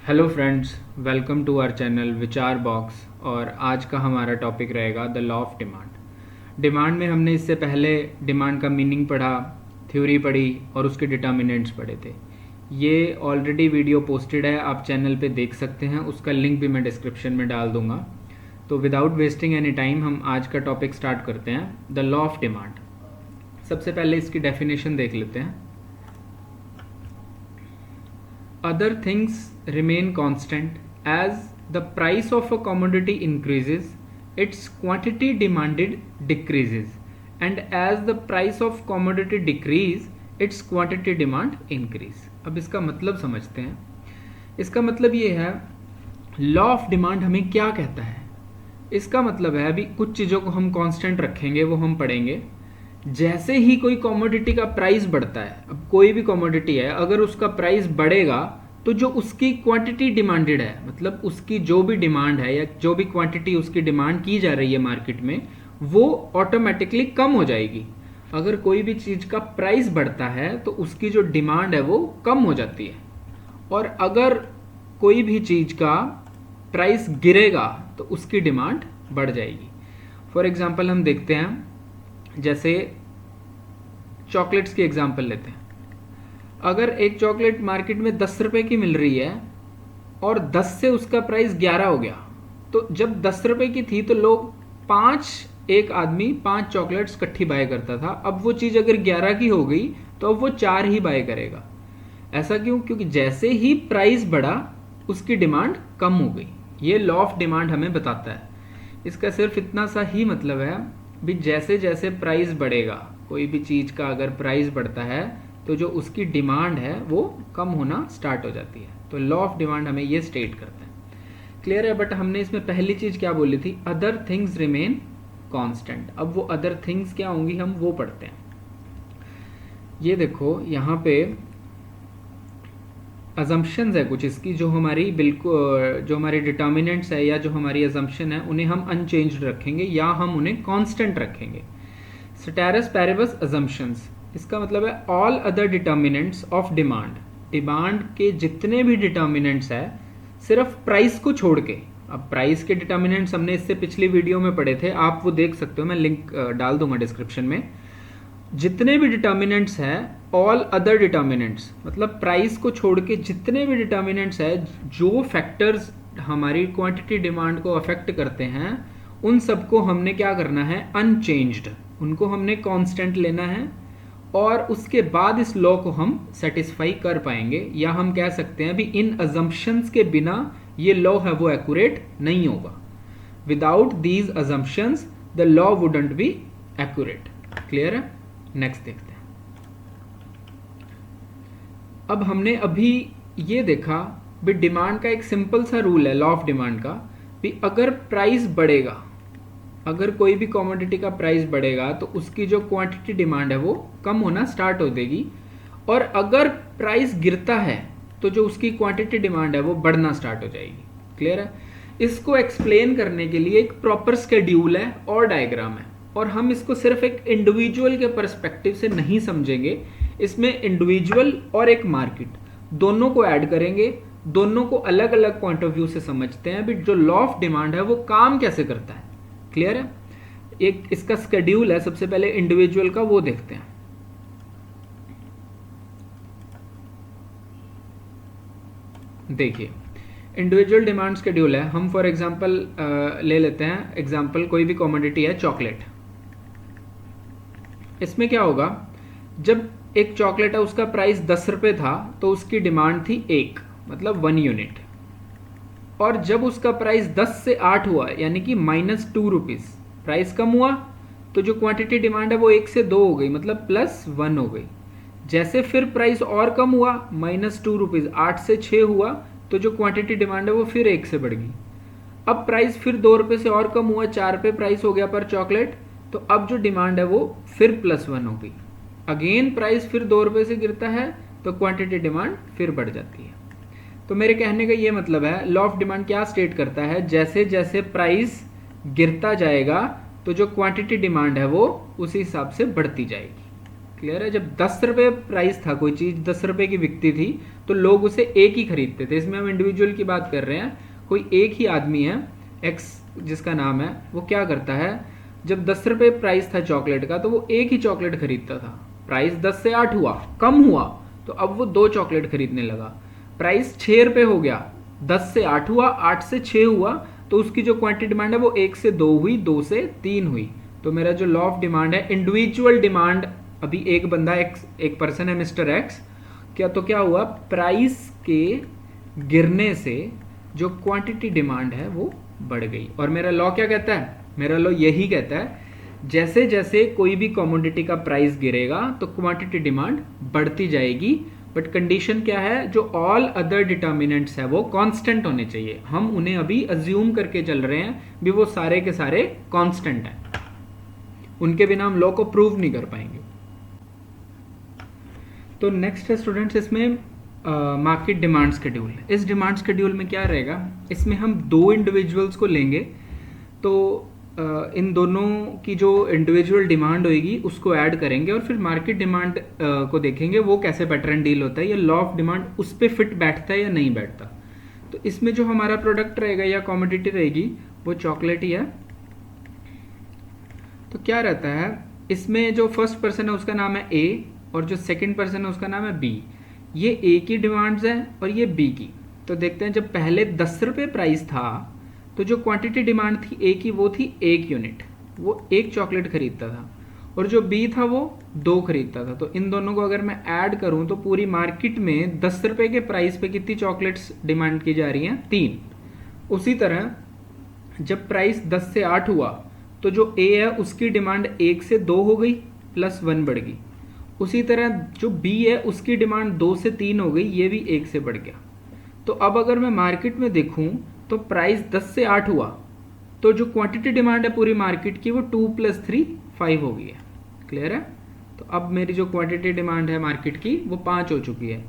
Hello friends, welcome to our channel Vichar box. और आज का हमारा टॉपिक रहेगा the law of demand. Demand में हमने इससे पहले डिमांड का मीनिंग पढ़ा, थ्योरी पढ़ी और उसके डिटर्मिनेंट्स पढ़े थे। ये ऑलरेडी वीडियो पोस्टेड है, आप चैनल पे देख सकते हैं, उसका लिंक भी मैं डिस्क्रिप्शन में डाल दूंगा। तो विदाउट वेस्टिंग एनी टाइम हम आज का टॉपिक स्टार्ट करते हैं, द लॉ ऑफ डिमांड। सबसे पहले इसकी डेफिनेशन देख लेते हैं। Other things remain constant as the price of a commodity increases, its quantity demanded decreases, and as the price of commodity decrease, its quantity demand increase। अब इसका मतलब समझते हैं। इसका मतलब ये है, लॉ ऑफ डिमांड हमें क्या कहता है। इसका मतलब है, अभी कुछ चीज़ों को हम कांस्टेंट रखेंगे, वो हम पढ़ेंगे। जैसे ही कोई कमोडिटी का प्राइस बढ़ता है, अब कोई भी कमोडिटी है, अगर उसका प्राइस बढ़ेगा तो जो उसकी क्वांटिटी डिमांडेड है, मतलब उसकी जो भी डिमांड है या जो भी क्वांटिटी उसकी डिमांड की जा रही है मार्केट में, वो ऑटोमेटिकली कम हो जाएगी। अगर कोई भी चीज़ का प्राइस बढ़ता है तो उसकी जो डिमांड है वो कम हो जाती है, और अगर कोई भी चीज़ का प्राइस गिरेगा तो उसकी डिमांड बढ़ जाएगी। फॉर एग्जाम्पल हम देखते हैं, जैसे चॉकलेट्स की एग्जांपल लेते हैं। अगर एक चॉकलेट मार्केट में 10 रुपए की मिल रही है और 10 से उसका प्राइस 11 हो गया, तो जब 10 रुपए की थी तो लोग एक आदमी 5 चॉकलेट्स इकट्ठी बाय करता था। अब वो चीज़ अगर 11 की हो गई तो अब वो 4 ही बाय करेगा। ऐसा क्यों? क्योंकि जैसे ही प्राइस बढ़ा उसकी डिमांड कम हो गई। ये लॉ ऑफ डिमांड हमें बताता है। इसका सिर्फ इतना सा ही मतलब है भी, जैसे जैसे प्राइस बढ़ेगा, कोई भी चीज़ का अगर प्राइस बढ़ता है तो जो उसकी डिमांड है वो कम होना स्टार्ट हो जाती है। तो लॉ ऑफ डिमांड हमें ये स्टेट करता है। क्लियर है? बट हमने इसमें पहली चीज़ क्या बोली थी? Other things remain constant. अब वो अदर थिंग्स क्या होंगी, हम वो पढ़ते हैं। ये देखो, यहाँ पे अजम्पशंस है कुछ इसकी, जो हमारी बिल्कुल जो हमारी डिटर्मिनेंट्स है या जो हमारी अजम्पशन है, उन्हें हम अनचेंज्ड रखेंगे या हम उन्हें कांस्टेंट रखेंगे। ceteris paribus assumptions, इसका मतलब है all other determinants of demand. Demand के जितने भी डिटर्मिनेंट्स है, सिर्फ प्राइस को छोड़ के। अब प्राइस के डिटर्मिनेंट्स हमने इससे पिछली वीडियो में पढ़े थे, आप वो देख सकते हो, मैं लिंक डाल दूंगा डिस्क्रिप्शन में। जितने भी डिटर्मिनेंट्स हैं, ऑल अदर डिटर्मिनेंट्स, मतलब प्राइस को छोड़ के जितने भी डिटर्मिनेंट्स है, जो फैक्टर्स हमारी क्वांटिटी डिमांड को अफेक्ट करते हैं, उन सबको हमने क्या करना है? अनचेंज्ड। उनको हमने कांस्टेंट लेना है, और उसके बाद इस लॉ को हम सेटिस्फाई कर पाएंगे। या हम कह सकते हैं भी, इन अजम्पशंस के बिना ये लॉ है वो एक्यूरेट नहीं होगा। Without these assumptions the law wouldn't be accurate. Clear है? नेक्स्ट देखते हैं। अब हमने अभी ये देखा भी, डिमांड का एक सिंपल सा रूल है लॉ ऑफ डिमांड का, भी अगर प्राइस बढ़ेगा, अगर कोई भी कमोडिटी का प्राइस बढ़ेगा तो उसकी जो क्वांटिटी डिमांड है वो कम होना स्टार्ट हो देगी, और अगर प्राइस गिरता है तो जो उसकी क्वांटिटी डिमांड है वो बढ़ना स्टार्ट हो जाएगी। क्लियर है? इसको एक्सप्लेन करने के लिए एक प्रॉपर स्केड्यूल है और डायग्राम है, और हम इसको सिर्फ एक इंडिविजुअल के पर्सपेक्टिव से नहीं समझेंगे। इसमें इंडिविजुअल और एक मार्केट दोनों को ऐड करेंगे, दोनों को अलग अलग पॉइंट ऑफ व्यू से समझते हैं भी जो लॉ ऑफ डिमांड है वो काम कैसे करता है। क्लियर है? एक इसका स्केड्यूल है। सबसे पहले इंडिविजुअल का वो देखते हैं। देखिए, इंडिविजुअल डिमांड स्केड्यूल है। हम फॉर एग्जांपल ले लेते हैं एग्जांपल, कोई भी कमोडिटी है चॉकलेट। इसमें क्या होगा, जब एक चॉकलेट है उसका प्राइस 10 रुपए था तो उसकी डिमांड थी 1, मतलब 1 यूनिट। और जब उसका प्राइस 10 से 8 हुआ, यानी कि -2 रुपीज़, प्राइस कम हुआ, तो जो क्वांटिटी डिमांड है वो 1 से 2 हो गई, मतलब +1 हो गई। जैसे फिर प्राइस और कम हुआ, -2 रुपीज़, 8 से 6 हुआ, तो जो क्वांटिटी डिमांड है वो फिर 1 से बढ़ गई। अब प्राइस फिर 2 रुपये से और कम हुआ, 4 पे प्राइस हो गया पर चॉकलेट, तो अब जो डिमांड है वो फिर +1 हो गई। अगेन प्राइस फिर 2 रुपये से गिरता है तो क्वांटिटी डिमांड फिर बढ़ जाती है। तो मेरे कहने का ये मतलब है, लॉ ऑफ डिमांड क्या स्टेट करता है, जैसे जैसे प्राइस गिरता जाएगा तो जो क्वांटिटी डिमांड है वो उसी हिसाब से बढ़ती जाएगी। क्लियर है? जब 10 रुपये प्राइस था, कोई चीज़ 10 रुपये की बिकती थी तो लोग उसे एक ही खरीदते थे। इसमें हम इंडिविजुअल की बात कर रहे हैं, कोई एक ही आदमी है एक्स जिसका नाम है, वो क्या करता है, जब 10 रुपये प्राइस था चॉकलेट का तो वो एक ही चॉकलेट खरीदता था। प्राइस 10 से 8 हुआ, कम हुआ, तो अब वो 2 चॉकलेट खरीदने लगा। प्राइस 6 रुपये हो गया, 10 से 8 हुआ, 8 से 6 हुआ, तो उसकी जो क्वांटिटी डिमांड है वो 1 से 2 हुई, 2 से 3 हुई। तो मेरा जो लॉ ऑफ डिमांड है, इंडिविजुअल डिमांड, अभी एक बंदा एक पर्सन है मिस्टर एक्स, क्या हुआ, प्राइस के गिरने से जो क्वांटिटी डिमांड है वो बढ़ गई। और मेरा लॉ क्या कहता है, मेरा लॉ यही कहता है जैसे जैसे कोई भी कमोडिटी का प्राइस गिरेगा तो क्वांटिटी डिमांड बढ़ती जाएगी, बट कंडीशन क्या है, जो ऑल अदर डिटर्मिनेंट्स है वो कांस्टेंट होने चाहिए। हम उन्हें अभी अज्यूम करके चल रहे हैं भी वो सारे के सारे कांस्टेंट हैं, उनके बिना हम लॉ को प्रूव नहीं कर पाएंगे। तो नेक्स्ट है स्टूडेंट्स, इसमें मार्केट डिमांड शेड्यूल। इस डिमांड शेड्यूल में क्या रहेगा, इसमें हम 2 इंडिविजुअल्स को लेंगे, तो इन दोनों की जो इंडिविजुअल डिमांड होगी उसको ऐड करेंगे और फिर मार्केट डिमांड को देखेंगे वो कैसे पैटर्न डील होता है, या लॉ ऑफ डिमांड उस पर फिट बैठता है या नहीं बैठता। तो इसमें जो हमारा प्रोडक्ट रहेगा या कमोडिटी रहेगी वो चॉकलेट ही है। तो क्या रहता है, इसमें जो फर्स्ट पर्सन है उसका नाम है ए और जो सेकंड पर्सन है उसका नाम है बी। ये ए की डिमांड्स है और ये बी की। तो देखते हैं, जब पहले 10 रुपये प्राइस था तो जो क्वांटिटी डिमांड थी ए की वो थी 1 यूनिट, वो 1 चॉकलेट खरीदता था, और जो बी था वो 2 खरीदता था। तो इन दोनों को अगर मैं ऐड करूं तो पूरी मार्केट में 10 रुपये के प्राइस पे कितनी चॉकलेट्स डिमांड की जा रही हैं, 3। उसी तरह जब प्राइस 10 से 8 हुआ तो जो ए है उसकी डिमांड 1 से 2 हो गई, प्लस 1 बढ़ गई। उसी तरह जो बी है उसकी डिमांड 2 से 3 हो गई, ये भी 1 से बढ़ गया। तो अब अगर मैं मार्केट में देखूं तो प्राइस 10 से 8 हुआ तो जो क्वांटिटी डिमांड है पूरी मार्केट की वो 2 + 3 5 हो गई है। क्लियर है? तो अब मेरी जो क्वांटिटी डिमांड है मार्केट की वो 5 हो चुकी है।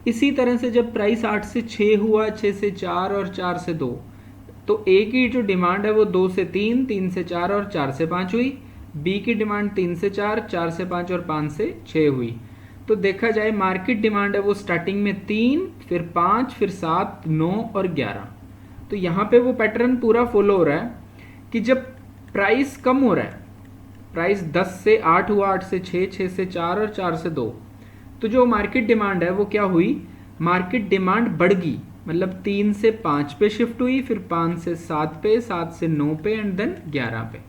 इसी तरह से जब प्राइस 8 से 6 हुआ, 6 से 4 और 4 से 2, तो ए की जो डिमांड है वो 2 से 3, 3 से 4 और 4 से 5 हुई। बी की डिमांड 3 से 4, 4 से 5 और 5 से 6 हुई। तो देखा जाए मार्केट डिमांड है वो स्टार्टिंग में 3, फिर 5, फिर 7, 9 और 11। तो यहाँ पे वो पैटर्न पूरा फॉलो हो रहा है कि जब प्राइस कम हो रहा है, प्राइस 10 से 8 हुआ, 8 से 6, 6 से 4 और 4 से 2, तो जो मार्केट डिमांड है वो क्या हुई, मार्केट डिमांड बढ़ गई, मतलब 3 से 5 पे शिफ्ट हुई, फिर 5 से 7 पे, 7 से 9 पे एंड देन 11 पे।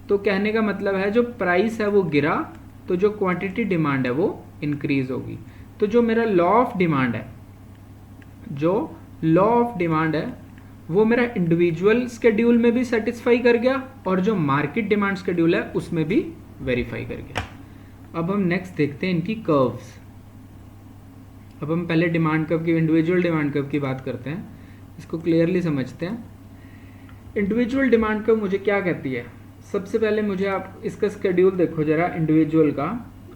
तो कहने का मतलब है जो प्राइस है वो गिरा तो जो क्वांटिटी डिमांड है वो इंक्रीज होगी। तो जो मेरा लॉ ऑफ डिमांड है, जो लॉ ऑफ डिमांड है वो मेरा इंडिविजुअल शेड्यूल में भी सेटिस्फाई कर गया और जो मार्केट डिमांड शेड्यूल है उसमें भी वेरीफाई कर गया। अब हम नेक्स्ट देखते हैं इनकी कर्व्स। अब हम पहले डिमांड कर्व की, इंडिविजुअल डिमांड कर्व की बात करते हैं, इसको क्लियरली समझते हैं। इंडिविजुअल डिमांड कर्व मुझे क्या कहती है, सबसे पहले मुझे आप इसका शेड्यूल देखो जरा इंडिविजुअल का,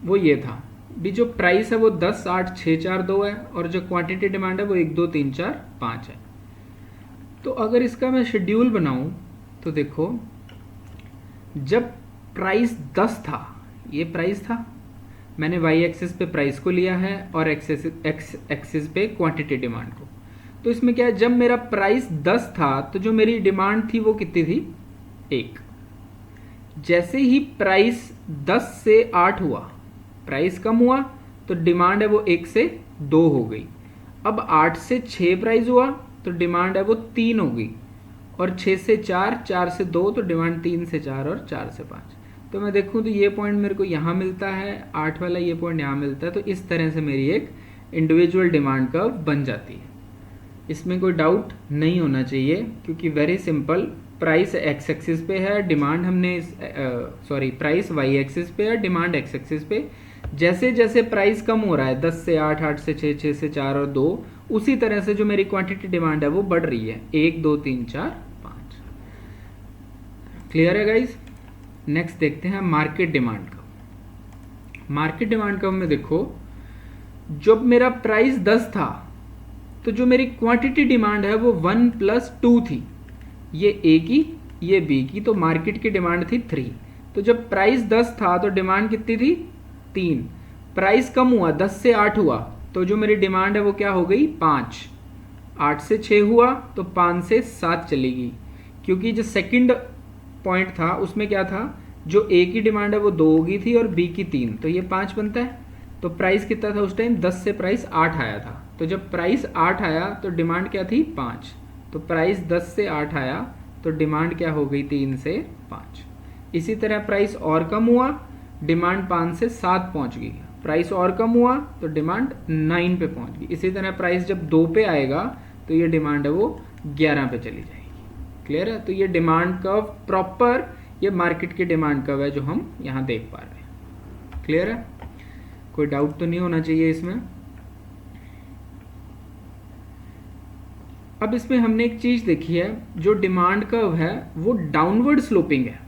वो ये था भी, जो प्राइस है वो 10, 8, 6, 4, 2 है और जो क्वांटिटी डिमांड है वो 1, 2, 3, 4, 5 है। तो अगर इसका मैं शेड्यूल बनाऊं तो देखो, जब प्राइस 10 था, ये प्राइस था, मैंने वाई एक्सिस पे प्राइस को लिया है और एक्स एक्सिस पे क्वांटिटी डिमांड को। तो इसमें क्या है, जब मेरा प्राइस 10 था तो जो मेरी डिमांड थी वो कितनी थी, 1। जैसे ही प्राइस 10 से 8 हुआ, प्राइस कम हुआ तो डिमांड है वो 1 से 2 हो गई। अब 8 से 6 प्राइस हुआ तो डिमांड है वो 3 हो गई, और 6 से 4, 4 से 2 तो डिमांड 3 से 4 और 4 से 5। तो मैं देखूं तो ये पॉइंट मेरे को यहाँ मिलता है, 8 वाला ये पॉइंट यहाँ मिलता है। तो इस तरह से मेरी एक इंडिविजुअल डिमांड कर्व बन जाती है। इसमें कोई डाउट नहीं होना चाहिए क्योंकि very simple, price x axis पे है, डिमांड हमने प्राइस वाई एक्सिस पे है, डिमांड एक्स एक्सिस पे। जैसे जैसे प्राइस कम हो रहा है 10 से 8, 8 से 6, 6 से 4 और 2, उसी तरह से जो मेरी क्वांटिटी डिमांड है वो बढ़ रही है, 1, 2, 3, 4, 5। क्लियर है गाइस? नेक्स्ट देखते हैं market demand curve. Market demand curve में देखो, जब मेरा प्राइस 10 था तो जो मेरी क्वांटिटी डिमांड है वो 1 + 2 थी, ये ए की ये बी की, तो मार्केट की डिमांड थी 3। तो जब प्राइस 10 था तो डिमांड कितनी थी, 3। प्राइस कम हुआ, 10 से 8 हुआ, तो जो मेरी डिमांड है वो क्या हो गई, 5। 8 से 6 हुआ तो 5 से 7 चलेगी, क्योंकि जो सेकंड पॉइंट था उसमें क्या था, जो ए की डिमांड है वो 2 होगी थी और बी की 3, तो ये 5 बनता है। तो प्राइस कितना था उस टाइम, 10 से प्राइस 8 आया था। तो जब प्राइस 8 आया तो डिमांड क्या थी, 5। तो प्राइस 10 से 8 आया तो डिमांड क्या हो गई, 3 से 5। इसी तरह प्राइस और कम हुआ, डिमांड 5 से 7 पहुंच गई। प्राइस और कम हुआ तो डिमांड 9 पे पहुंच गई। इसी तरह प्राइस जब 2 पे आएगा तो ये डिमांड है वो 11 पे चली जाएगी। क्लियर है? तो ये डिमांड कर्व प्रॉपर, ये मार्केट की डिमांड कर्व है जो हम यहाँ देख पा रहे हैं। क्लियर है? कोई डाउट तो नहीं होना चाहिए इसमें। अब इसमें हमने एक चीज देखी है, जो डिमांड कर्व है वो डाउनवर्ड स्लोपिंग है।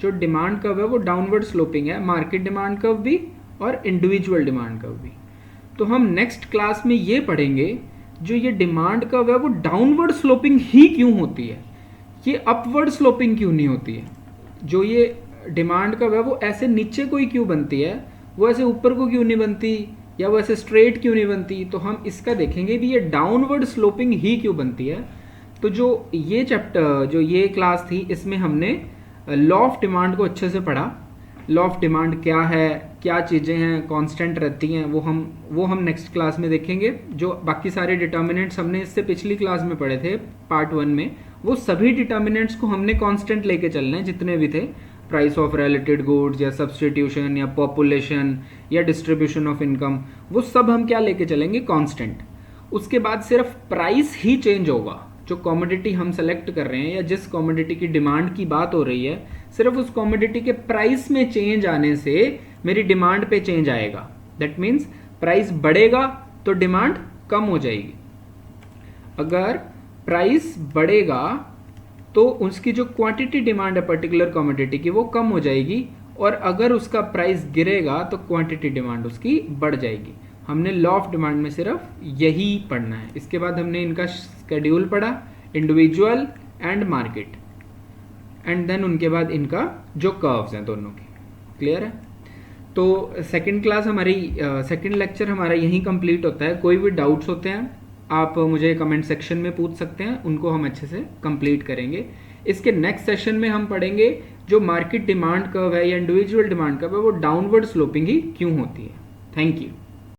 जो डिमांड कर्व है वो डाउनवर्ड स्लोपिंग है, मार्केट डिमांड कर्व भी और इंडिविजुअल डिमांड कर्व भी। तो हम नेक्स्ट क्लास में ये पढ़ेंगे, जो ये डिमांड कर्व है वो डाउनवर्ड स्लोपिंग ही क्यों होती है, ये अपवर्ड स्लोपिंग क्यों नहीं होती है। जो ये डिमांड कर्व है वो ऐसे नीचे को ही क्यों बनती है, वो ऐसे ऊपर को क्यों नहीं बनती, या वो ऐसे स्ट्रेट क्यों नहीं बनती। तो हम इसका देखेंगे भी ये डाउनवर्ड स्लोपिंग ही क्यों बनती है। तो जो ये चैप्टर, जो ये क्लास थी, इसमें हमने लॉ ऑफ डिमांड को अच्छे से पढ़ा। लॉ ऑफ डिमांड क्या है, क्या चीज़ें हैं कांस्टेंट रहती हैं, वो हम नेक्स्ट क्लास में देखेंगे। जो बाकी सारे डिटर्मिनेंट्स हमने इससे पिछली क्लास में पढ़े थे पार्ट 1 में, वो सभी डिटर्मिनेंट्स को हमने कांस्टेंट लेके चलना है, जितने भी थे, प्राइस ऑफ रिलेटेड गुड्स या सब्सटीट्यूशन या पॉपुलेशन या डिस्ट्रीब्यूशन ऑफ इनकम, वो सब हम क्या लेके चलेंगे, कांस्टेंट। उसके बाद सिर्फ प्राइस ही चेंज होगा। जो कमोडिटी हम सेलेक्ट कर रहे हैं या जिस कमोडिटी की डिमांड की बात हो रही है, सिर्फ उस कमोडिटी के प्राइस में चेंज आने से मेरी डिमांड पे चेंज आएगा। दैट मीन्स प्राइस बढ़ेगा तो डिमांड कम हो जाएगी। अगर प्राइस बढ़ेगा तो उसकी जो क्वांटिटी डिमांड है पर्टिकुलर कमोडिटी की वो कम हो जाएगी, और अगर उसका प्राइस गिरेगा तो क्वांटिटी डिमांड उसकी बढ़ जाएगी। हमने लॉ ऑफ डिमांड में सिर्फ यही पढ़ना है। इसके बाद हमने इनका शेड्यूल पढ़ा, individual and market, and then उनके बाद इनका जो कर्व्स हैं दोनों की। क्लियर है? तो सेकंड क्लास हमारी, सेकंड लेक्चर हमारा यहीं कंप्लीट होता है। कोई भी डाउट्स होते हैं आप मुझे कमेंट सेक्शन में पूछ सकते हैं, उनको हम अच्छे से कंप्लीट करेंगे। इसके नेक्स्ट सेशन में हम पढ़ेंगे जो मार्केट डिमांड कर्व है या इंडिविजुअल डिमांड कर्व है वो डाउनवर्ड स्लोपिंग ही क्यों होती है। Thank you.